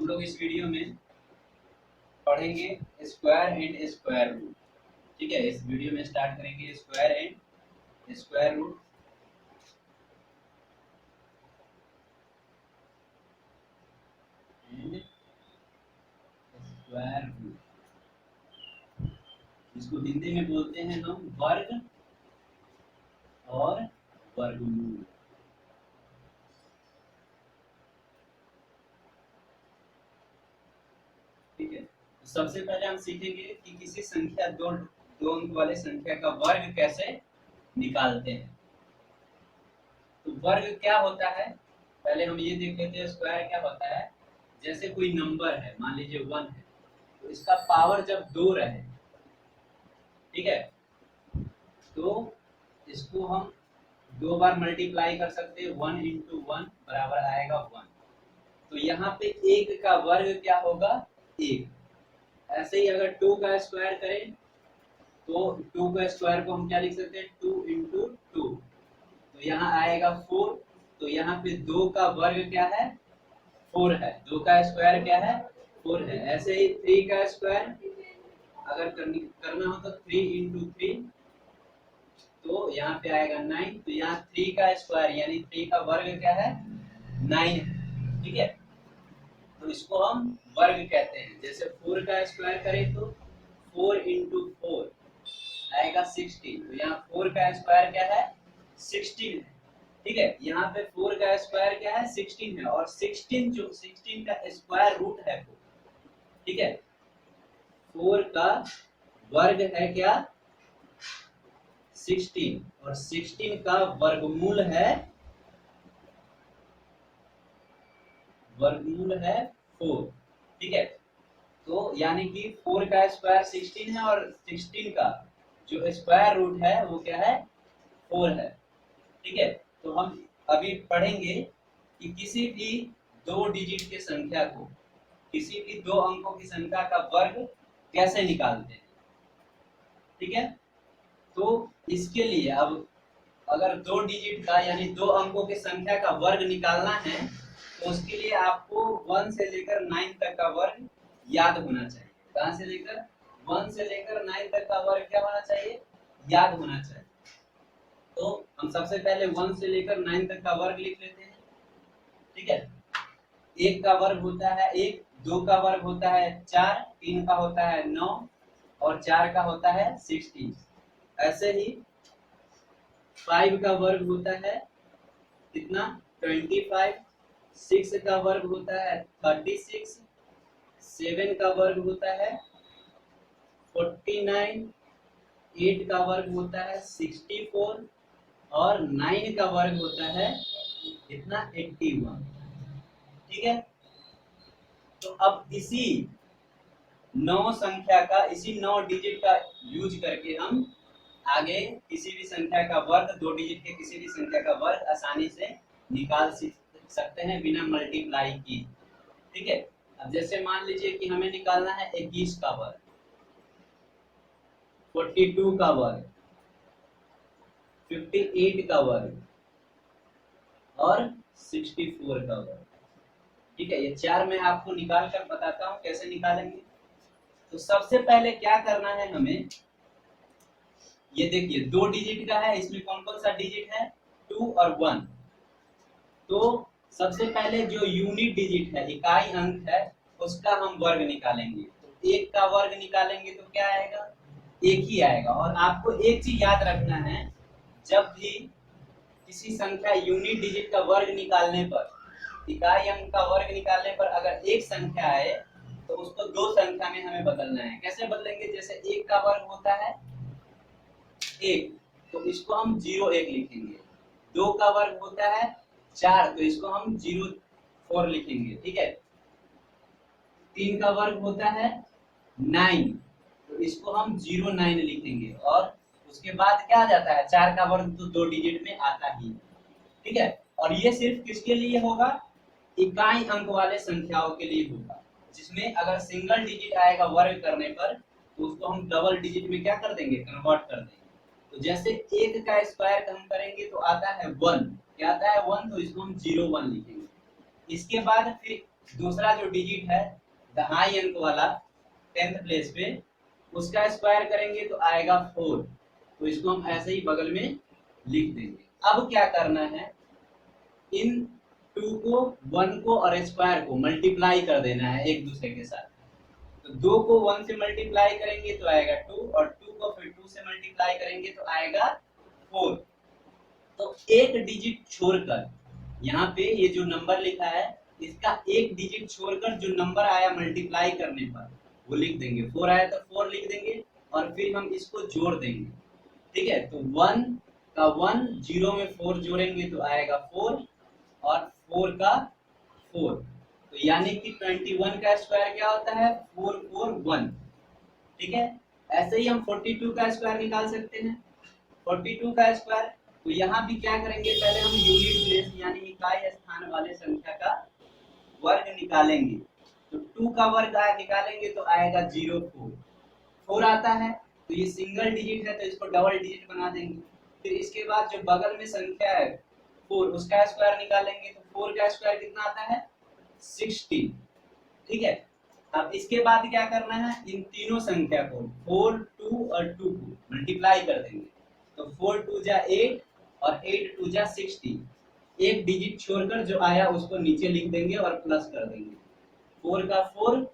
हम लोग इस वीडियो में पढ़ेंगे स्क्वायर एंड स्क्वायर रूट। ठीक है, इस वीडियो में स्टार्ट करेंगे square and square root. Square root इसको हिंदी में बोलते हैं हम वर्ग और वर्गमूल। ठीक है, तो सबसे पहले हम सीखेंगे कि किसी संख्या दो अंक वाले संख्या का वर्ग कैसे निकालते हैं। तो वर्ग क्या होता है, पहले हम ये देख लेते हैं स्क्वायर क्या होता है। जैसे कोई नंबर है, मान लीजिए 1 है, तो इसका पावर जब 2 रहे, ठीक है, तो इसको हम 2 बार मल्टीप्लाई कर सकते हैं। 1 इंटू 1 बराबर आएगा 1। तो यहाँ पे 1 का वर्ग क्या होगा, 1। ऐसे ही अगर 2 का स्क्वायर करें तो 2 का स्क्वायर को हम क्या लिख सकते हैं, 2 इंटू 2, तो यहाँ आएगा 4। तो यहाँ पे 2 का वर्ग क्या है, 4 है। 2 का स्क्वायर क्या है, 4 है। ऐसे ही 3 का स्क्वायर अगर करना हो तो 3 इंटू 3, तो यहाँ पे आएगा 9। तो यहाँ 3 का स्क्वायर यानी 3 का वर्ग क्या है, 9 है। ठीक है, तो इसको हम वर्ग कहते हैं। जैसे 4 का स्क्वायर करें तो 4 इंटू 4 आएगा 16। तो यहाँ 4 का स्क्वायर क्या है, 16 है। ठीक है, यहाँ पे 4 का स्क्वायर क्या है, 16 है। और 16 का स्क्वायर रूट है 4। ठीक है, 4 का वर्ग है क्या, 16, और 16 का वर्गमूल है 4। ठीक है, तो यानी कि 4 का स्क्वायर 16 है और 16 का जो स्क्वायर रूट है वो क्या है, 4 है। ठीक है, तो हम अभी पढ़ेंगे कि किसी भी 2 डिजिट के संख्या को, किसी भी 2 अंकों की संख्या का वर्ग कैसे निकालते हैं। ठीक है, तो इसके लिए अब अगर 2 डिजिट का यानी 2 अंकों की संख्या का वर्ग निकालना है तो उसके लिए आपको 1 से लेकर 9 तक का वर्ग याद होना चाहिए। कहां से लेकर, 1 से लेकर 9 तक का वर्ग क्या होना चाहिए, याद होना चाहिए। तो हम सबसे पहले 1 से लेकर 9 तक का वर्ग लिख लेते हैं। ठीक है, 1 का वर्ग होता है 1, 2 का वर्ग होता है 4, 3 का होता है 9 और 4 का होता है 16। ऐसे ही 5 का वर्ग होता है कितना, 25। 6 का वर्ग होता है 36। 7 का वर्ग होता है 49। 8 का वर्ग होता है 64 और 9 का वर्ग होता है कितना, 81। ठीक है, तो अब इसी 9 संख्या का, इसी 9 डिजिट का यूज करके हम आगे किसी भी संख्या का वर्ग, 2 डिजिट के किसी भी संख्या का वर्ग आसानी से निकाल सकते हैं बिना मल्टीप्लाई किए। ठीक है, अब जैसे मान लीजिए कि हमें निकालना है 21 का वर्ग, 42 का वर्ग, 58 का वर्ग और 64 का वर्ग। ठीक है, ये 4 मैं आपको निकाल कर बताता हूं कैसे निकालेंगे। तो सबसे पहले क्या करना है हमें, ये देखिए 2 डिजिट का है, इसमें कौन कौन सा डिजिट है, 2 और 1। तो सबसे पहले जो यूनिट डिजिट है, इकाई अंक है, उसका हम वर्ग निकालेंगे। तो 1 का वर्ग निकालेंगे तो क्या आएगा, 1 ही आएगा। और आपको एक चीज याद रखना है, जब भी किसी संख्या यूनिट डिजिट का वर्ग निकालने पर, इकाई अंक का वर्ग निकालने पर अगर एक संख्या आए तो उसको 2 संख्या में हमें बदलना है। कैसे बदलेंगे, जैसे 1 का वर्ग होता है 1, तो इसको हम 0 1 लिखेंगे। 2 का वर्ग होता है 4, तो इसको हम 0 4 लिखेंगे। ठीक है, 3 का वर्ग होता है 9, तो इसको हम 0 9 लिखेंगे। और उसके बाद क्या आ जाता है, 4 का वर्ग तो 2 डिजिट में आता ही। ठीक है, और ये सिर्फ किसके लिए होगा, इकाई अंक वाले संख्याओं के लिए होगा, जिसमें अगर सिंगल डिजिट आएगा वर्ग करने पर तो उसको हम डबल डिजिट में क्या कर देंगे, कन्वर्ट कर देंगे। तो जैसे 1 का स्क्वायर हम करेंगे तो आता है 1, क्या आता है 1, तो इसको हम 0 1 लिखेंगे। इसके बाद फिर दूसरा जो डिजिट है दहाई अंक वाला 10th प्लेस पे, उसका स्क्वायर करेंगे तो आएगा 4। तो इसको हम ऐसे ही बगल में लिख देंगे। अब क्या करना है, इन 2 को 1 को और स्क्वायर को मल्टीप्लाई कर देना है एक दूसरे के साथ। तो 2 को 1 से मल्टीप्लाई करेंगे तो आएगा 2, और 2 को फिर 2 से मल्टीप्लाई करेंगे तो आएगा 4। तो एक डिजिट छोड़कर यहाँ पे ये जो नंबर लिखा है इसका एक डिजिट छोड़कर जो नंबर आया मल्टीप्लाई करने पर वो लिख देंगे। 4 आया तो 4 लिख देंगे और फिर हम इसको जोड़ देंगे। ठीक है, तो 1 का 1, 0 में 4 जोड़ेंगे तो आएगा 4, और 4 का 4। तो यानी कि 21 का स्क्वायर क्या होता है, 441। ठीक है, ऐसे ही हम 42 का स्क्वायर निकाल सकते हैं। 42 का स्क्वायर, तो यहाँ भी क्या करेंगे, पहले हम यूनिट प्लेस यानी इकाई स्थान वाले संख्या का वर्ग निकालेंगे। तो 2 का वर्ग निकालेंगे तो आएगा 04। 4 आता है तो ये सिंगल डिजिट है तो इसको डबल डिजिट बना देंगे। फिर इसके बाद जो बगल में संख्या है 4, उसका स्क्वायर निकालेंगे तो 4 का स्क्वायर कितना आता है, 16। ठीक है, अब इसके बाद क्या करना है, इन तीनों संख्या को 4, 2 और 2 को मल्टीप्लाई कर देंगे। तो 4 2 जा 8 और 8 2 जा 16। एक डिजिट छोड़कर जो आया उसको नीचे लिख देंगे और प्लस कर देंगे। 4 का 4,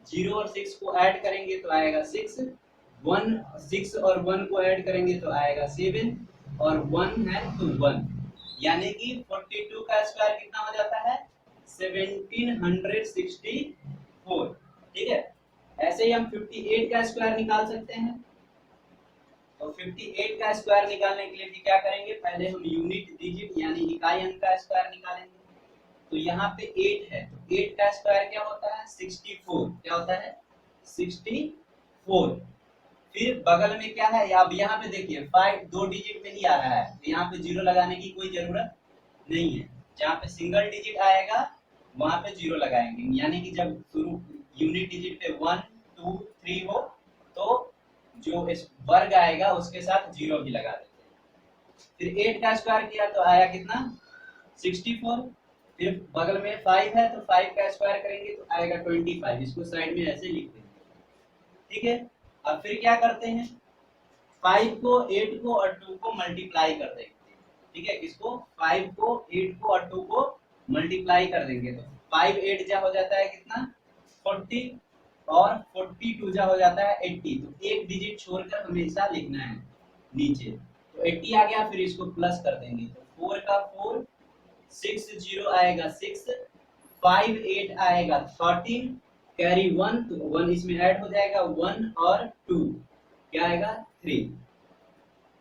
0 और 6 को ऐड करेंगे तो आएगा 6, 1 6 और 1 को ऐड करेंगे तो आएगा 7, और 1 है तो 1। यानी कि 42 का स्क्वायर कितना हो जाता है, 1764। ठीक है, ऐसे ही हम 58 का स्क्वायर निकाल सकते हैं। तो 58 का स्क्वायर निकालने के लिए भी क्या करेंगे, पहले हम यूनिट डिजिट यानी इकाई अंक का स्क्वायर निकालेंगे। तो यहाँ पे 8 है तो 8 का स्क्वायर क्या होता है, 64। क्या होता है, 64। फिर बगल में क्या है, अब यहाँ पे देखिए 5 दो डिजिट में ही आ रहा है तो यहाँ पे 0 लगाने की कोई जरूरत नहीं है। जहाँ पे सिंगल डिजिट आएगा वहां पे 0 लगाएंगे, यानी कि जब शुरू यूनिट डिजिट पे 1 2 3 हो तो जो इस वर्ग आएगा उसके साथ 0 भी लगा देते हैं। फिर 8 का स्क्वायर किया तो आया कितना, 64। फिर बगल में 5 है तो 5 का स्क्वायर करेंगे तो आएगा 25। इसको साइड में ऐसे लिख देंगे। ठीक है, अब फिर क्या करते हैं, 5 को 8 को और 2 को मल्टीप्लाई कर देंगे। ठीक है, किसको, 5 को 8 को और 2 को मल्टीप्लाई कर देंगे तो 5 8 जा हो जाता है कितना, 40, और 42 जा हो जाता है 80। तो एक डिजिट छोड़कर हमेशा लिखना है नीचे। तो 80 आ गया, फिर इसको प्लस कर देंगे तो 4 का 4, 6 0 आएगा 6, 5 8 आएगा 13, कैरी 1 तो 1 इसमें ऐड हो जाएगा, 1 और 2 क्या आएगा, 3।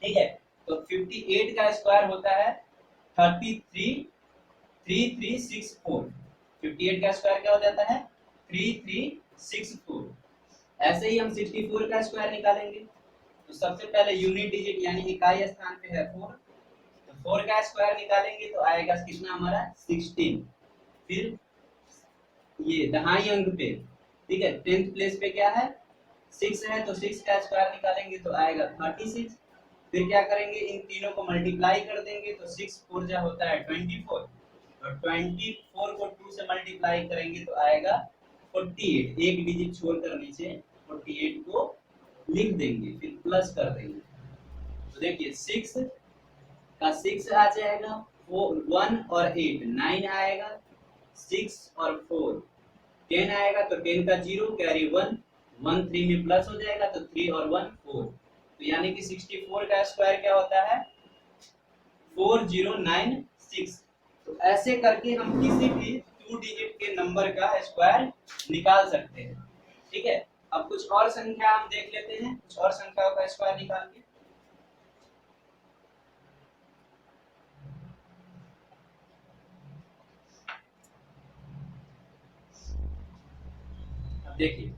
ठीक है, तो 58 का स्क्वायर होता है 33 58 का स्क्वायर क्या हो जाता है, 3364। ऐसे ही हम 64 का स्क्वायर निकालेंगे। तो सबसे पहले यूनिट डिजिट यानी इकाई स्थान पे है 4, तो 4 का स्क्वायर निकालेंगे तो आएगा कितना हमारा, 16। फिर ये दहाई अंक पे, ठीक है 10th प्लेस पे क्या है, 6 है तो 6 का स्क्वायर निकालेंगे तो आएगा 36। फिर क्या करेंगे, इन तीनों को मल्टीप्लाई कर देंगे तो 6 4 जा होता है 24, और 24 को 2 से मल्टीप्लाई करेंगे तो आएगा 48। एक डिजिट छोड़कर नीचे 48 को लिख देंगे, फिर प्लस कर देंगे। तो देखिए 6 का 6 आ जाएगा, 1 और 8 9 आएगा, 6 और 4 10 आएगा तो 10 का 0 कैरी 1 1 3 में प्लस हो जाएगा तो 3 और 1 4। तो यानी कि 64 का स्क्वायर क्या होता है, 4096। तो ऐसे करके हम किसी भी 2 डिजिट के नंबर का स्क्वायर निकाल सकते हैं। ठीक है, अब कुछ और संख्या हम देख लेते हैं, कुछ और संख्याओं का स्क्वायर निकाल के। अब देखिए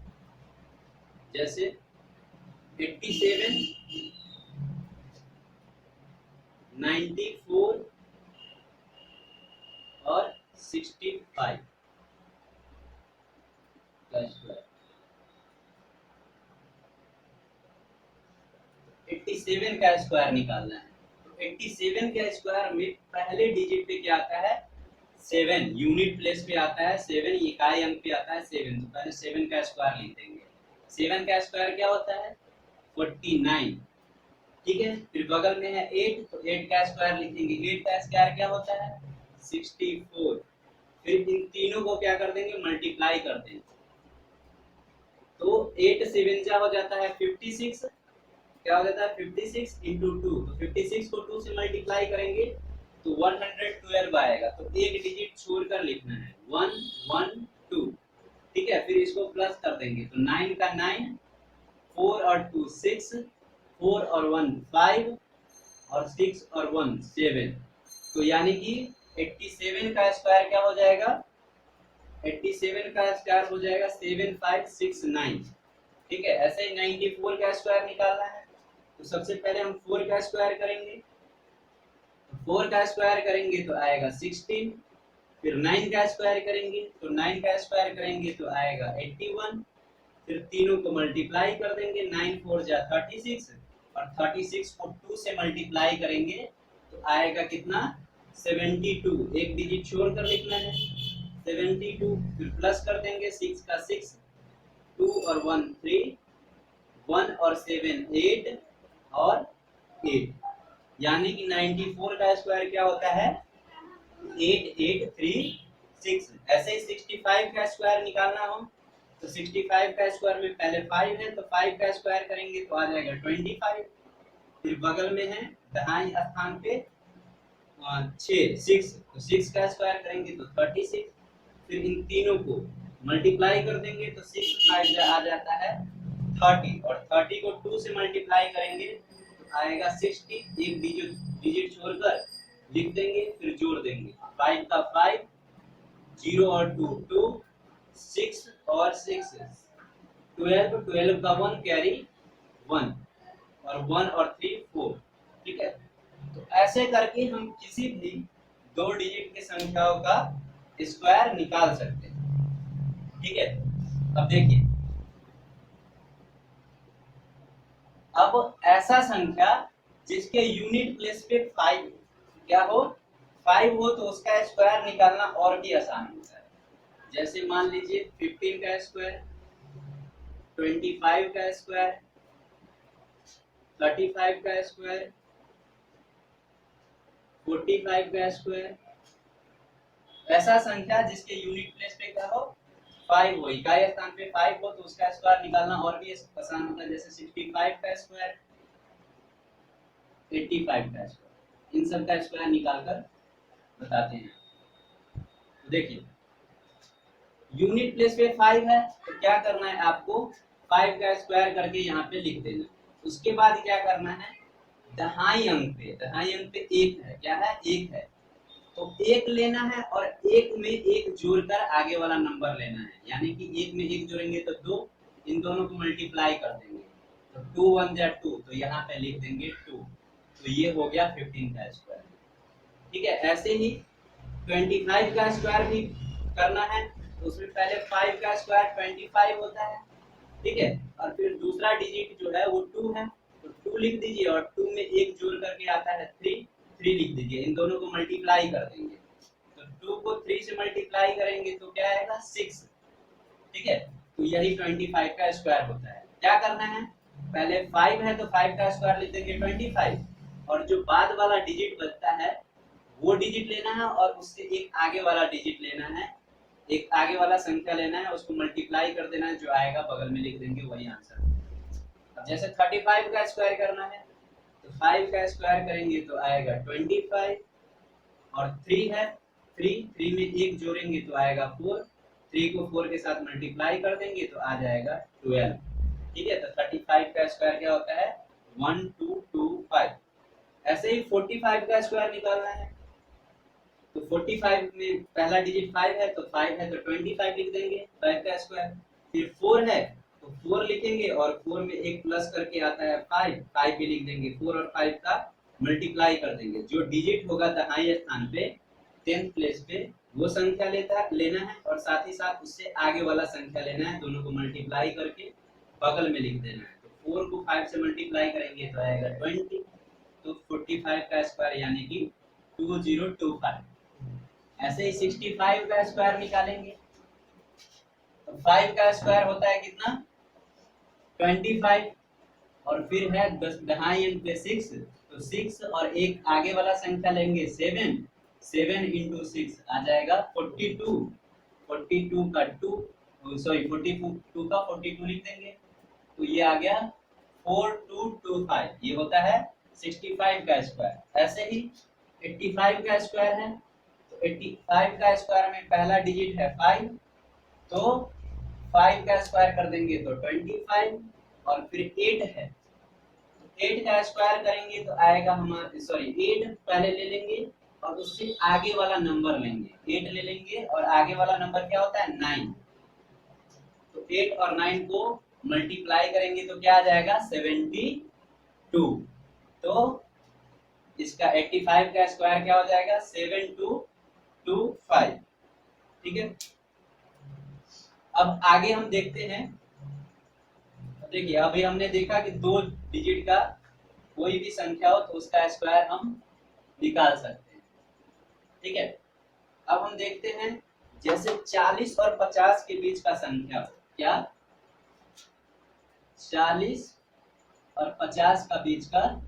जैसे 87 94 और 65 का स्क्वायर। 87 का स्क्वायर निकालना है। तो 87 के स्क्वायर में पहले डिजिट पे क्या आता है, 7 यूनिट प्लेस पे आता है, 7 इकाई अंक पे आता है 7, तो पहले 7 का स्क्वायर लिख देंगे। 7 का स्क्वायर क्या होता है 49, ठीक है। फिर बगल में है 8, तो 8 का स्क्वायर लिखेंगे। 8 का स्क्वायर क्या होता है 64। फिर इन तीनों को क्या कर देंगे मल्टीप्लाई कर देंगे, तो 8 7 जा हो जाता है 56, क्या हो जाता है 56 इंटू 2, तो 56 को 2 से मल्टीप्लाई करेंगे तो 112 आएगा। तो एक डिजिट छोड़कर लिखना है 1 1 2, ठीक है। फिर इसको प्लस कर देंगे तो 9 का 9, 4 और 2 6, 4 और 1 5 और 6 और 1 7, तो यानी कि 87 का स्क्वायर क्या हो जाएगा 87 का स्क्वायर हो जाएगा 7569, ठीक है। ऐसे ही 94 का स्क्वायर निकालना है, तो सबसे पहले हम 4 का स्क्वायर करेंगे, तो 4 का स्क्वायर करेंगे तो आएगा 16। फिर 9 का स्क्वायर करेंगे, तो 9 का स्क्वायर करेंगे तो आएगा 81। फिर तीनों को मल्टीप्लाई कर देंगे, 9 4 जा 36, और 36 को 2 से मल्टीप्लाई करेंगे तो आएगा कितना 72, एक डिजिट छोड़कर लिखना है 72। फिर प्लस कर देंगे 6 का 6, 2 और 1 3, 1 और 7 8 और 8, यानी कि 94 का स्क्वायर क्या होता है 8836। ऐसे ही 65 का स्क्वायर निकालना हो, तो 65 का स्क्वायर में पहले 5 है, तो 5 का स्क्वायर करेंगे तो आ जाएगा 25। फिर बगल में है दाहिने स्थान पे 6, तो 6 का स्क्वायर करेंगे तो 36। फिर इन तीनों को मल्टीप्लाई कर देंगे तो 6 5 आ जाता है 30, और 30 को 2 से मल्टीप्लाई करेंगे तो आएगा 60, एक डिजिट छोड़कर लिख देंगे, फिर जोड़ देंगे 5 का 5, 0 और 2 2, 6 और 6 12, 12 का 1 कैरी 1, और 1 और 3 4, ठीक है। तो ऐसे करके हम किसी भी दो डिजिट की संख्याओं का स्क्वायर निकाल सकते हैं, ठीक है। अब देखिए, अब ऐसा संख्या जिसके यूनिट प्लेस पे 5 क्या हो 5 हो, तो उसका स्क्वायर निकालना और भी आसान होता है। जैसे मान लीजिए 15 का स्क्वायर, 25 का स्क्वायर, 35 का स्क्वायर, 45 का स्क्वायर, ऐसा संख्या जिसके यूनिट प्लेस पे क्या हो 5 हो, इकाई स्थान पे 5 हो, तो उसका स्क्वायर निकालना और भी आसान होता है। जैसे 65 का स्क्वायर, 85 का स्क्वायर, इन सब का स्क्वायर निकालकर बताते हैं। तो देखिए, यूनिट प्लेस पे 5 है, तो क्या करना है आपको 5 का स्क्वायर करके यहाँ पे लिख देना। उसके बाद क्या करना है दहाई अंक पे 1 है, क्या है 1 है, तो 1 लेना है और 1 में 1 जोड़कर आगे वाला नंबर लेना है, यानी कि 1 में 1 जोड़ेंगे तो 2, इन दोनों को मल्टीप्लाई कर देंगे तो 2 1 जा 2, तो यहाँ पे लिख देंगे 2, तो ये हो गया 15 का स्क्वायर, ठीक है। ऐसे ही 25 का स्क्वायर भी करना है, तो उसमें पहले 5 का स्क्वायर 25 होता है, ठीक है। और फिर दूसरा डिजिट जो है वो 2 है, तो 2 लिख दीजिए, और 2 में 1 जोड़ करके आता है 3, 3 लिख दीजिए, इन दोनों को मल्टीप्लाई कर देंगे, तो 2 को 3 से मल्टीप्लाई करेंगे तो क्या आएगा 6, ठीक है। तो यही 25 का स्क्वायर होता है। क्या करना है पहले 5 है तो 5 का स्क्वायर लिख देंगे 25, और जो बाद वाला डिजिट बचता है वो डिजिट लेना है, और उससे एक आगे वाला डिजिट लेना है, एक आगे वाला संख्या लेना है, उसको मल्टीप्लाई कर देना है, जो आएगा बगल में लिख देंगे, वही आंसर। अब जैसे 35 का स्क्वायर करना है, तो 5 का स्क्वायर करेंगे तो आएगा 25, और 3 है 3 में 1 जोड़ेंगे तो आएगा 4, 3 को 4 के साथ मल्टीप्लाई कर देंगे तो आ जाएगा 12, ठीक है। तो 35 का स्क्वायर क्या होता है 1225। ऐसे ही 45 का स्क्वायर निकालना है, तो 45 में पहला डिजिट 5 है, तो 5 है तो 25 लिख देंगे 5 का स्क्वायर। फिर 4 है तो 4 लिखेंगे, और 4 में एक प्लस करके आता है 5, 5 भी लिख देंगे, 4 और 5 का मल्टीप्लाई कर देंगे, जो डिजिट होगा दाहिने स्थान पे 10th प्लेस पे वो संख्या लेना है, और साथ ही साथ उससे आगे वाला संख्या लेना है, दोनों को मल्टीप्लाई करके बगल में लिख देना है। तो 4 को 5 से मल्टीप्लाई करेंगे तो आएगा 20, तो 45 का स्क्वायर यानी कि 2025। ऐसे ही 65 का स्क्वायर निकालेंगे तो 5 का स्क्वायर होता है कितना 25 और फिर है 10 दहाई अंक पे 6 तो 6 और एक आगे वाला संख्या लेंगे 7 7 इंटू 6 आ जाएगा 42 42 का 2 सॉरी 42 का 42 लिख देंगे तो ये आ गया 4225 ये होता है 65 का स्क्वायर। ऐसे ही 85 का स्क्वायर है तो 85 का स्क्वायर में पहला डिजिट है 5 तो 5 का स्क्वायर कर देंगे तो 25 और फिर 8 है तो 8 का स्क्वायर करेंगे तो आएगा हमारा सॉरी 8 पहले ले लेंगे और उससे आगे वाला नंबर लेंगे 8 ले लेंगे और आगे वाला नंबर क्या होता है 9 तो 8 और 9 को मल्टीप्लाई करेंगे तो क्या आ जाएगा 72 तो इसका 85 का स्क्वायर क्या हो जाएगा 7225 ठीक है। अब आगे हम देखते हैं देखिए अभी हमने देखा कि 2 डिजिट का कोई भी संख्या हो तो उसका स्क्वायर हम निकाल सकते हैं ठीक है। अब हम देखते हैं जैसे 40 और 50 के बीच का संख्या हो क्या 40 और 50 का बीच का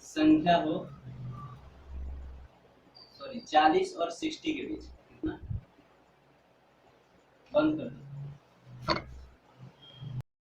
संख्या हो सॉरी 40 और 60 के बीच कितना बंद कर दो